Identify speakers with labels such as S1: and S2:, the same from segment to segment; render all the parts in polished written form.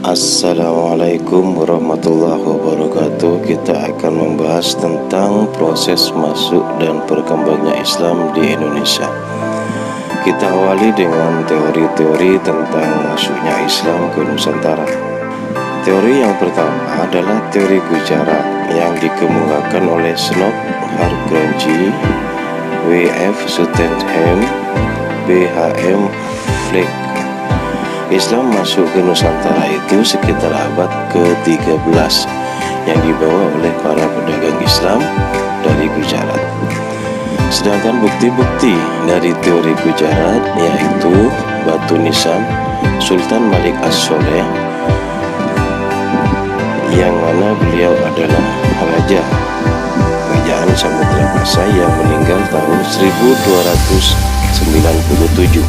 S1: Assalamualaikum warahmatullahi wabarakatuh. Kita akan membahas tentang proses masuk dan berkembangnya Islam di Indonesia. Kita awali dengan teori-teori tentang masuknya Islam ke Nusantara. Teori yang pertama adalah teori Gujarat yang dikemukakan oleh Snow Hargrunji, W.F. Sutherland, B.H.M. Fleck. Islam masuk ke Nusantara itu sekitar abad ke-13 yang dibawa oleh para pedagang Islam dari Gujarat. Sedangkan bukti-bukti dari teori Gujarat yaitu batu nisan Sultan Malik As-Soleh, yang mana beliau adalah raja kerajaan Samudra Pasai yang meninggal tahun 1297,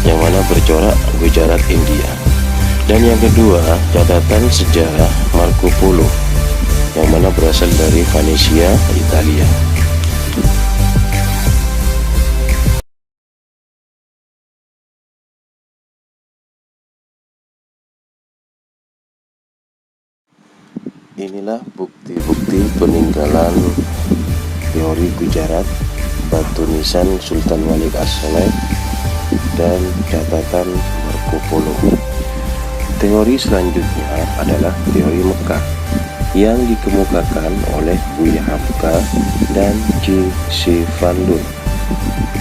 S1: yang mana bercorak Gujarat India. Dan yang kedua, catatan sejarah Marco Polo yang mana berasal dari Venesia, Italia. Inilah bukti-bukti peninggalan teori Gujarat, batu nisan Sultan Malik As-Soleh, dan catatan Marco Polo. Teori selanjutnya adalah teori Mekah yang dikemukakan oleh Buya Hamka dan C.C. Van Loon,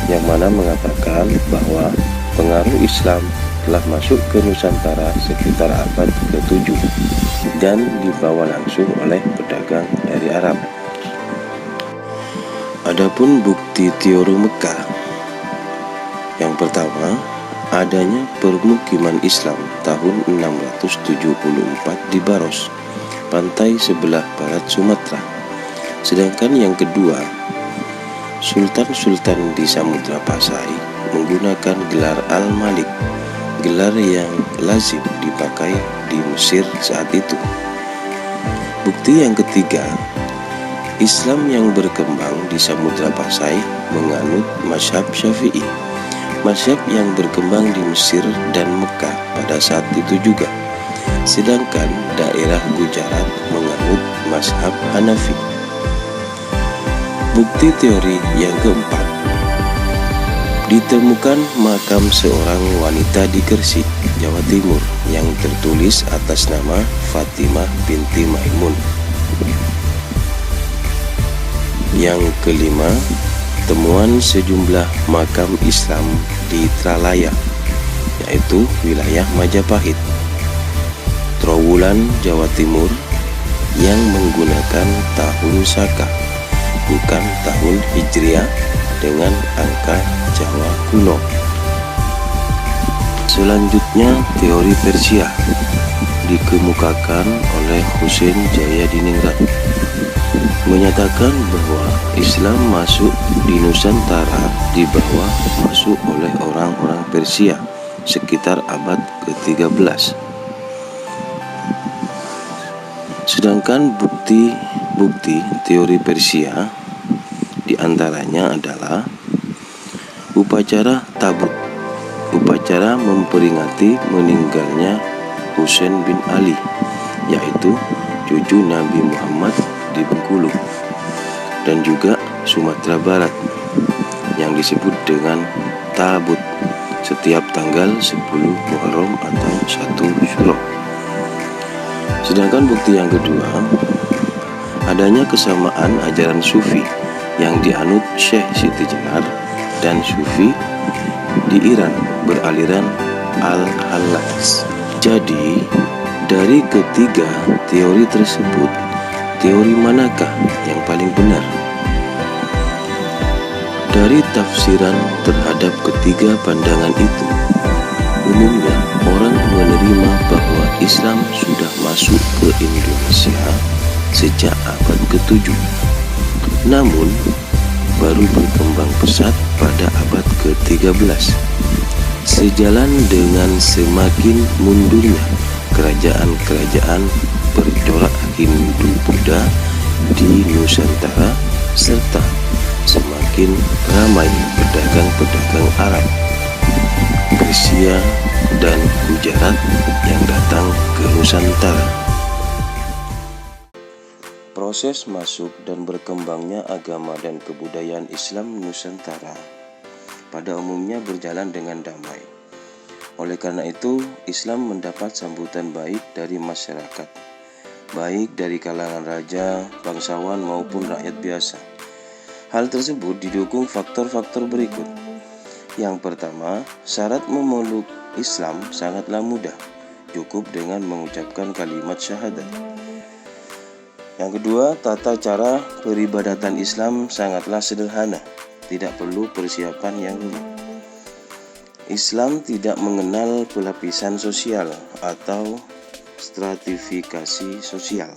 S1: yang mana mengatakan bahwa pengaruh Islam telah masuk ke Nusantara sekitar abad ke-7 dan dibawa langsung oleh pedagang dari Arab. Adapun bukti teori Mekah, yang pertama, adanya permukiman Islam tahun 674 di Baros, pantai sebelah barat Sumatera. Sedangkan yang kedua, sultan-sultan di Samudra Pasai menggunakan gelar Al-Malik, gelar yang lazim dipakai di Mesir saat itu. Bukti yang ketiga, Islam yang berkembang di Samudra Pasai menganut mazhab Syafi'i, mazhab yang berkembang di Mesir dan Mekah pada saat itu juga. Sedangkan daerah Gujarat menganut mazhab Hanafi. Bukti teori yang keempat, ditemukan makam seorang wanita di Gresik, Jawa Timur yang tertulis atas nama Fatimah binti Maimun. Yang kelima, temuan sejumlah makam Islam di Tralaya, yaitu wilayah Majapahit, Trowulan, Jawa Timur, yang menggunakan tahun Saka, bukan tahun Hijriah dengan angka Jawa kuno. Selanjutnya, teori Persia dikemukakan oleh Husain Jayadiningrat, menyatakan bahwa Islam masuk di Nusantara di bawah masuk oleh orang-orang Persia sekitar abad ke-13. Sedangkan bukti teori Persia diantaranya adalah upacara Tabut, upacara memperingati meninggalnya Husain bin Ali, yaitu cucu Nabi Muhammad di Bengkulu, dan juga Sumatera Barat yang disebut dengan Tabut setiap tanggal 10 Muharram atau 1 Syuro. Sedangkan bukti yang kedua, adanya kesamaan ajaran Sufi yang dianut Syekh Siti Jenar dan Sufi di Iran beraliran Al-Hallaj. Jadi, dari ketiga teori tersebut, teori manakah yang paling benar? Dari tafsiran terhadap ketiga pandangan itu, umumnya orang menerima bahwa Islam sudah masuk ke Indonesia sejak abad ke-7, namun baru berkembang pesat pada abad ke-13. Sejalan dengan semakin mundurnya kerajaan-kerajaan bercorak Hindu-Buddha di Nusantara, serta semakin ramai pedagang-pedagang Arab. Persia, dan Gujarat yang datang ke Nusantara. Proses masuk dan berkembangnya agama dan kebudayaan Islam Nusantara pada umumnya berjalan dengan damai. Oleh karena itu, Islam mendapat sambutan baik dari masyarakat, baik dari kalangan raja, bangsawan maupun rakyat biasa. Hal tersebut didukung faktor-faktor berikut. Yang pertama, syarat memeluk Islam sangatlah mudah, cukup dengan mengucapkan kalimat syahadat. Yang kedua, tata cara peribadatan Islam sangatlah sederhana, tidak perlu persiapan yang rumit. Islam tidak mengenal pelapisan sosial atau stratifikasi sosial.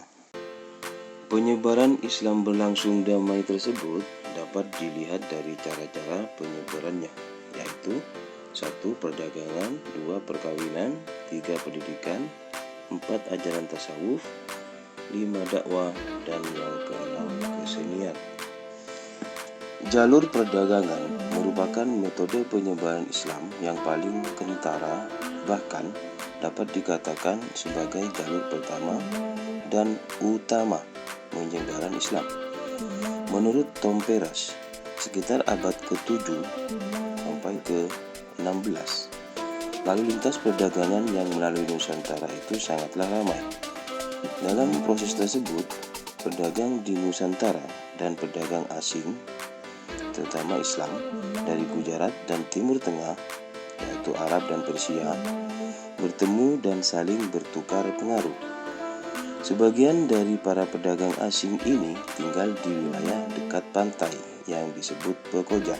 S1: Penyebaran Islam berlangsung damai tersebut dapat dilihat dari cara-cara penyebarannya, yaitu 1. Perdagangan, 2. Perkawinan, 3. Pendidikan, 4. Ajaran tasawuf, 5. Dakwah, dan yang ke-6 kesenian. Jalur perdagangan merupakan metode penyebaran Islam yang paling kentara, bahkan dapat dikatakan sebagai jalur pertama dan utama penyebaran Islam. Menurut Tom Peras, sekitar abad ke-7 sampai ke-16, lalu lintas perdagangan yang melalui Nusantara itu sangatlah ramai. Dalam proses tersebut, pedagang di Nusantara dan pedagang asing, terutama Islam, dari Gujarat dan Timur Tengah, yaitu Arab dan Persia, bertemu dan saling bertukar pengaruh. Sebagian dari para pedagang asing ini tinggal di wilayah dekat pantai yang disebut Pekojan.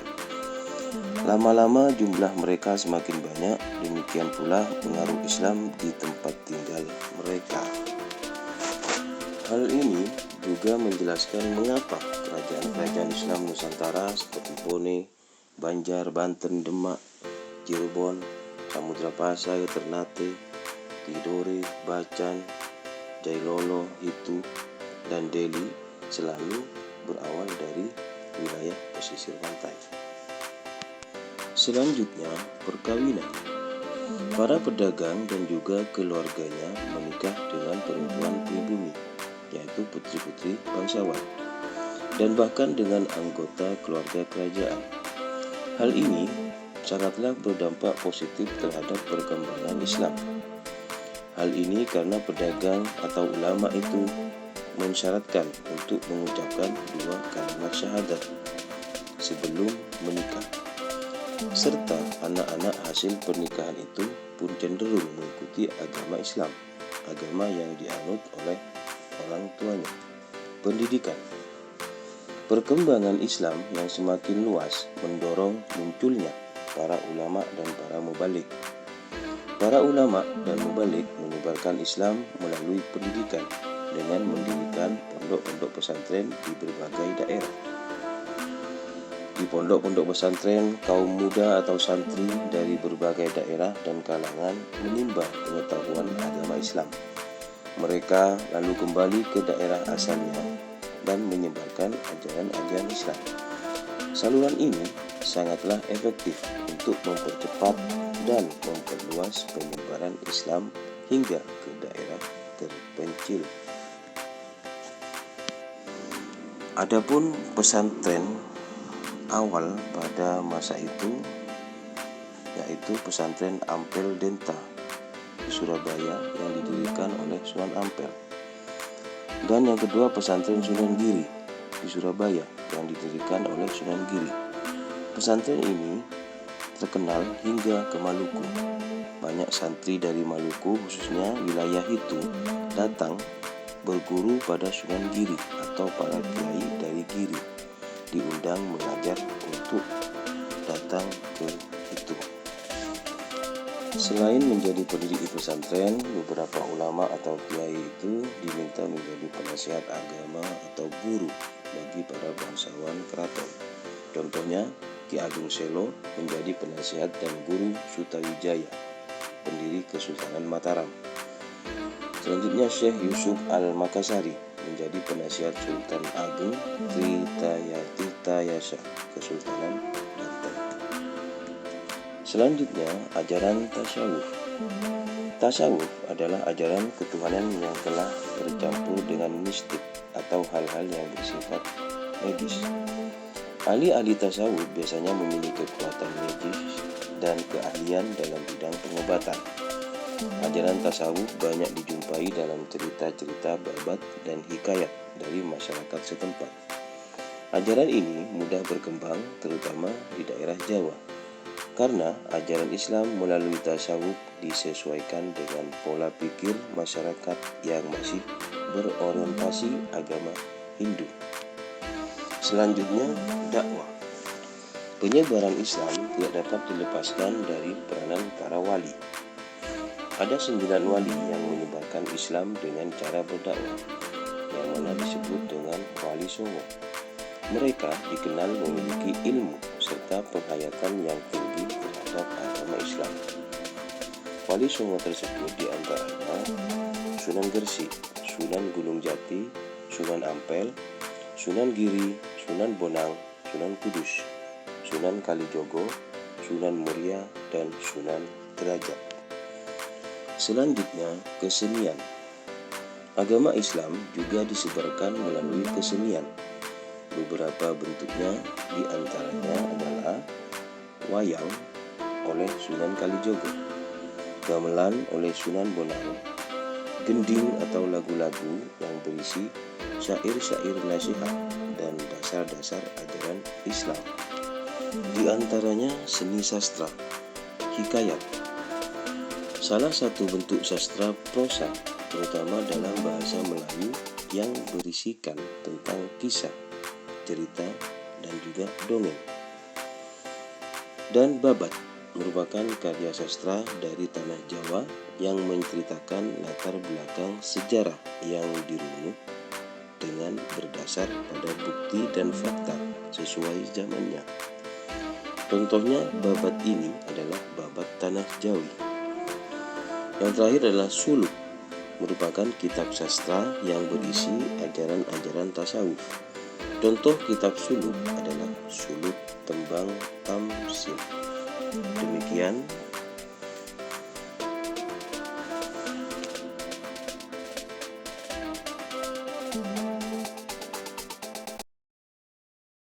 S1: Lama-lama jumlah mereka semakin banyak, demikian pula pengaruh Islam di tempat tinggal mereka. Hal ini juga menjelaskan mengapa kerajaan-kerajaan Islam Nusantara seperti Bone, Banjar, Banten, Demak, Cirebon, Samudra Pasai, Ternate, Tidore, Bacan, Jailolo, Hitu, dan Delhi selalu berawal dari wilayah pesisir pantai. Selanjutnya, perkawinan. Para pedagang dan juga keluarganya menikah dengan perempuan pribumi, yaitu putri-putri bangsawan, dan bahkan dengan anggota keluarga kerajaan. Hal ini sangatlah berdampak positif terhadap perkembangan Islam. Hal ini karena pedagang atau ulama itu mensyaratkan untuk mengucapkan 2 kalimat syahadat sebelum menikah, serta anak-anak hasil pernikahan itu pun cenderung mengikuti agama Islam, agama yang dianut oleh orang tuanya. Pendidikan. Perkembangan Islam yang semakin luas mendorong munculnya para ulama dan para mubalik. Para ulama dan mubalik menyebarkan Islam melalui pendidikan dengan mendirikan pondok-pondok pesantren di berbagai daerah. Di pondok-pondok pesantren, kaum muda atau santri dari berbagai daerah dan kalangan menimba pengetahuan agama Islam. Mereka lalu kembali ke daerah asalnya dan menyebarkan ajaran-ajaran Islam. Saluran ini sangatlah efektif untuk mempercepat dan memperluas penyebaran Islam hingga ke daerah terpencil. Adapun pesantren awal pada masa itu yaitu pesantren Ampel Denta di Surabaya yang didirikan oleh Sunan Ampel, dan yang kedua pesantren Sunan Giri di Surabaya yang didirikan oleh Sunan Giri. Pesantren ini terkenal hingga ke Maluku. Banyak santri dari Maluku, khususnya wilayah itu, datang berguru pada Sunan Giri atau para kiai dari Giri, diundang mengajar untuk datang ke itu. Selain menjadi pendidik di pesantren, beberapa ulama atau kiai itu diminta menjadi penasihat agama atau guru bagi para bangsawan keraton. Contohnya, Ki Ageng Selo menjadi penasihat dan guru Sutawijaya, pendiri Kesultanan Mataram. Selanjutnya, Syekh Yusuf Al-Makassari menjadi penasihat Sultan Agung Tirtayasa, Kesultanan Banten. Selanjutnya, ajaran tasawuf. Tasawuf adalah ajaran ketuhanan yang telah bercampur dengan mistik atau hal-hal yang bersifat medis. Ahli-ahli tasawuf biasanya memiliki kekuatan medis dan keahlian dalam bidang pengobatan. Ajaran tasawuf banyak dijumpai dalam cerita-cerita babat dan hikayat dari masyarakat setempat. Ajaran ini mudah berkembang terutama di daerah Jawa, karena ajaran Islam melalui tasawuf disesuaikan dengan pola pikir masyarakat yang masih berorientasi agama Hindu. Selanjutnya, dakwah. Penyebaran Islam tidak dapat dilepaskan dari peranan para wali. Ada 9 wali yang menyebarkan Islam dengan cara berdakwah, yang mana disebut dengan Wali Songo. Mereka dikenal memiliki ilmu serta penghayatan yang tinggi terhadap agama Islam. Wali Songo tersebut diantaranya Sunan Gresik, Sunan Gunung Jati, Sunan Ampel, Sunan Giri, Sunan Bonang, Sunan Kudus, Sunan Kalijogo, Sunan Muria, dan Sunan Derajat. Selanjutnya, kesenian. Agama Islam juga disebarkan melalui kesenian. Beberapa bentuknya diantaranya adalah wayang oleh Sunan Kalijogo, gamelan oleh Sunan Bonang, gending atau lagu-lagu yang berisi syair-syair nasihat dan dasar-dasar ajaran Islam. Di antaranya seni sastra, hikayat, salah satu bentuk sastra prosa, terutama dalam bahasa Melayu yang berisikan tentang kisah, cerita, dan juga dongeng. Dan babat merupakan karya sastra dari tanah Jawa yang menceritakan latar belakang sejarah yang dirunut dengan berdasar pada bukti dan fakta sesuai zamannya. Contohnya babat ini adalah babat tanah Jawi. Yang terakhir adalah suluk, merupakan kitab sastra yang berisi ajaran-ajaran tasawuf. Contoh kitab suluk adalah Suluk Tembang Tamsin. Demikian